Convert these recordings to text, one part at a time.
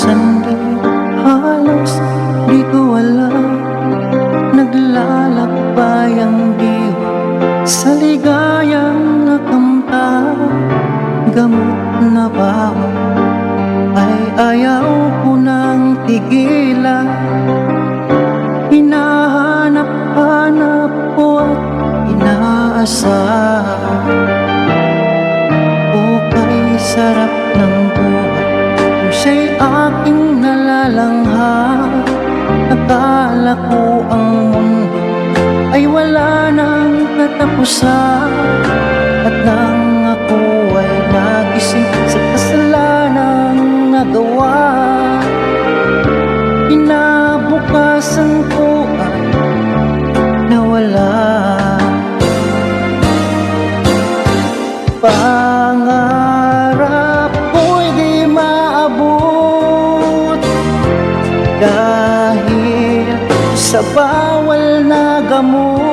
sandali, halos di ko alam. Naglalakbay ang diwa sa ligayang nakamtan. Gamot na bawat ay ayaw ko nang tigilan. Hinahanap-hanap ko at inaasar. Okay, sarap ng buhay kung siya'y aking nalalanghap. Akala ko ang mundo ay wala nang katapusan. At nang ako ay nagising sa kasalanang nagawa, kinabukasan ko ay nawala. Pangarap ko'y di maabot dahil sa bawal na gamot.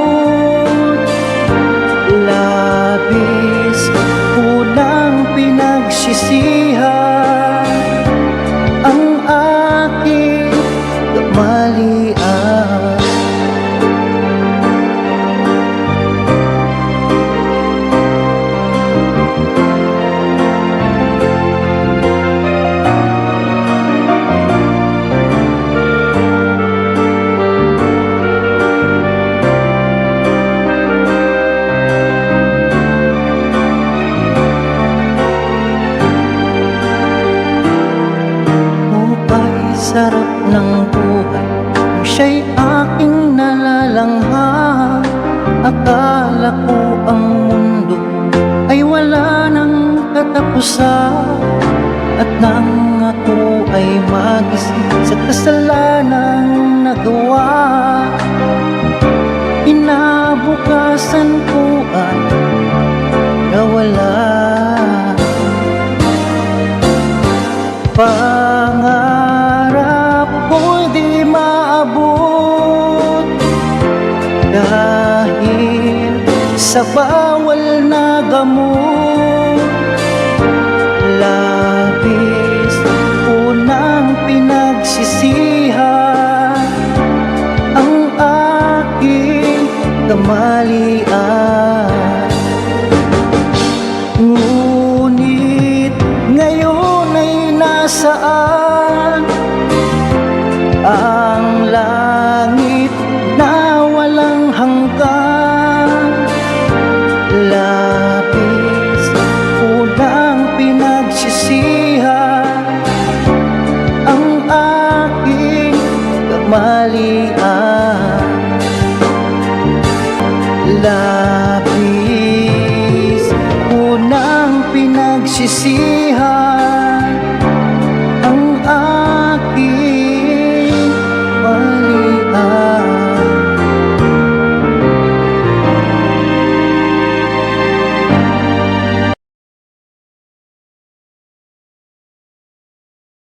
Labis ko nang pinagsisihan ang aking kamalian. Sarap ng buhay kung siya'y aking nalalanghap. Akala ko ang mundo ay wala nang katapusan. At nang ako ay magising sa kasalanang nagawa, kinabukasan ko ay nawala. Pangarap ko'y di maabot dahil sa bawal na gamot. Labis ko nang pinagsisihan ang aking kamalian. Ngunit ngayon ay nasaan ang langit na walang hanggan? Labis ko nang pinagsisihan ang aking kamalian.